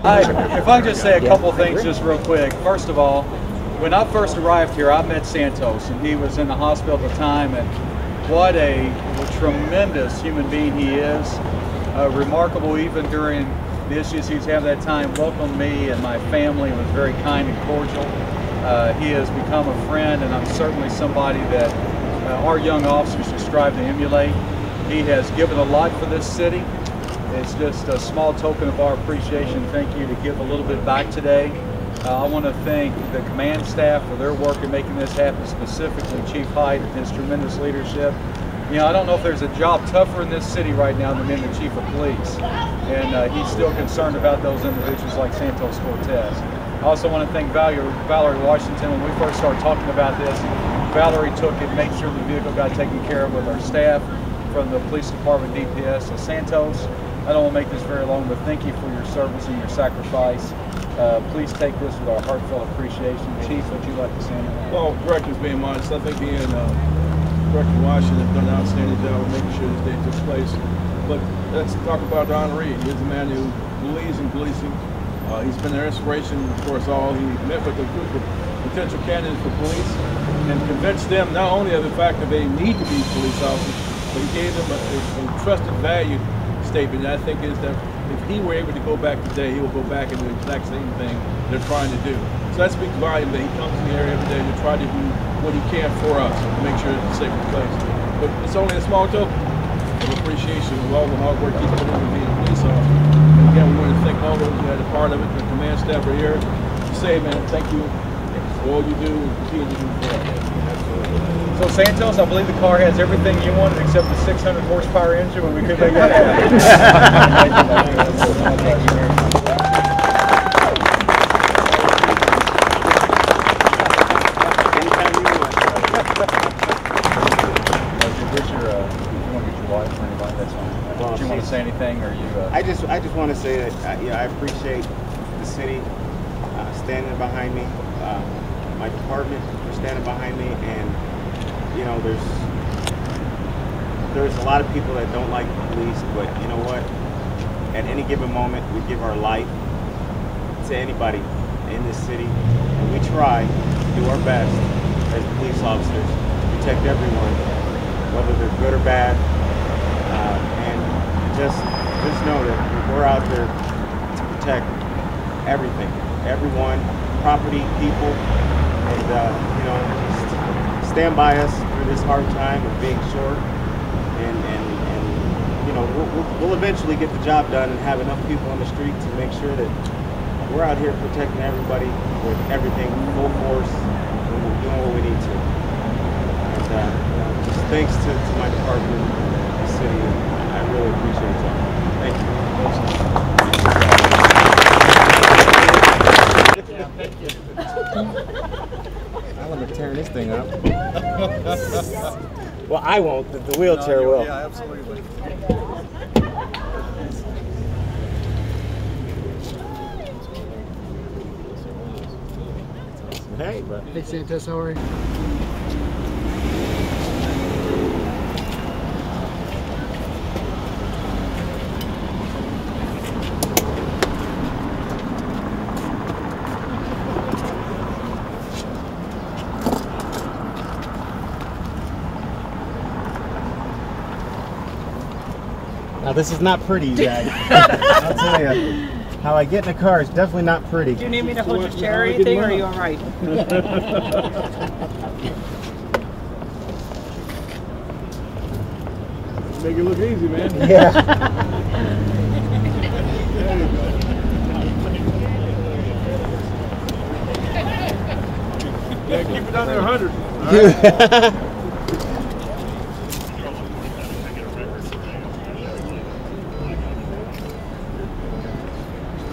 If I can just say a couple things just real quick. First of all, when I first arrived here, I met Santos, and he was in the hospital at the time, and what a tremendous human being he is. Remarkable even during the issues he was having at that time, welcomed me and my family, and was very kind and cordial. He has become a friend, and I'm certainly somebody that our young officers should strive to emulate. He has given a lot for this city. It's just a small token of our appreciation. Thank you to give a little bit back today. I want to thank the command staff for their work in making this happen, specifically Chief Hite and his tremendous leadership. You know, I don't know if there's a job tougher in this city right now than being the Chief of Police. And he's still concerned about those individuals like Santos Cortez. I also want to thank Valerie Washington. When we first started talking about this, Valerie took it, made sure the vehicle got taken care of with our staff from the police department, DPS. So Santos, I don't want to make this very long, but thank you for your service and your sacrifice. Please take this with our heartfelt appreciation. Chief, what would you like to say on that? Well, Director's being modest. I think he and Director Washington have done an outstanding job of making sure this day took place. But let's talk about Don Reed. He's a man who believes in policing. He's been an inspiration for us all. He met with a group of potential candidates for police and convinced them not only of the fact that they need to be police officers, but he gave them a trusted value statement that I think is that if he were able to go back today, he will go back and do the exact same thing they're trying to do. So that speaks volume that he comes in here every day to try to do what he can for us to make sure it's a safer place. But it's only a small token of appreciation of all the hard work he's put into being a police officer. And again, we want to thank all those who had a part of it. The command staff are here to say, man, thank you for all you do and continue to do for us. So Santos, I believe the car has everything you wanted except the 600 horsepower engine, but we could make that happen. Do you want to say anything, or you? I just want to say that I appreciate the city standing behind me, my department for standing behind me, and you know, there's a lot of people that don't like the police, but you know what? At any given moment, we give our life to anybody in this city, and we try to do our best as police officers to protect everyone, whether they're good or bad, and just know that we're out there to protect everything, everyone, property, people, and you know, just stand by us through this hard time of being short, and you know, we'll eventually get the job done and have enough people on the street to make sure that we're out here protecting everybody with everything, full force, and we're doing what we need to. And you know, just thanks to my department, the city, I really appreciate y'all. Thank you. Yeah, thank you. I'm gonna tear this thing up. Well, I won't. The wheelchair will. Yeah, absolutely. Hey, bro. Hey, Santos, how are you? Now this is not pretty, Jack. I'll tell you. How I get in the car is definitely not pretty. Do you need me to hold your chair or anything, or are you all right? Make it look easy, man. Yeah. There you go. Yeah, keep it under 100. Right?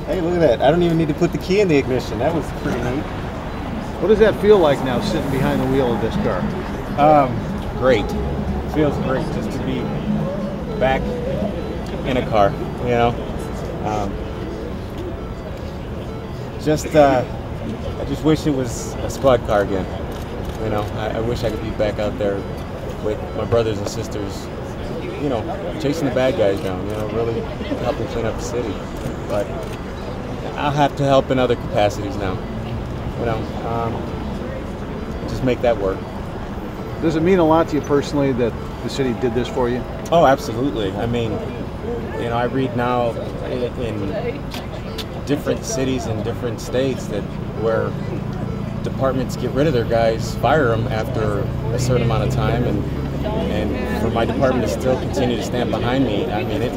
Hey, look at that. I don't even need to put the key in the ignition. That was pretty neat. What does that feel like now, sitting behind the wheel of this car? Great. It feels great just to be back in a car, you know. I just wish it was a squad car again. You know, I wish I could be back out there with my brothers and sisters, you know, chasing the bad guys down, you know, really helping clean up the city. But I'll have to help in other capacities now. You know, just make that work. Does it mean a lot to you personally that the city did this for you? Oh, absolutely. I mean, you know, I read now in different cities and different states that where departments get rid of their guys, fire them after a certain amount of time, and for my department to still continue to stand behind me, I mean, it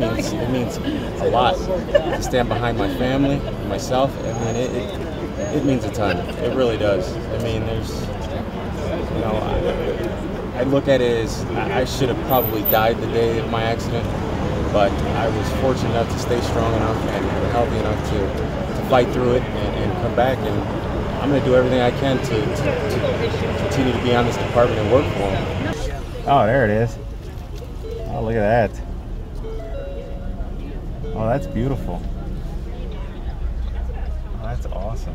means a lot to stand behind my family, myself. I mean, it means a ton. It really does. I mean, there's, you know, I look at it as I should have probably died the day of my accident, but I was fortunate enough to stay strong enough and healthy enough to fight through it and come back, and I'm going to do everything I can to continue to be on this department and work for them. Oh, there it is. Oh, look at that. Oh, that's beautiful. Oh, that's awesome.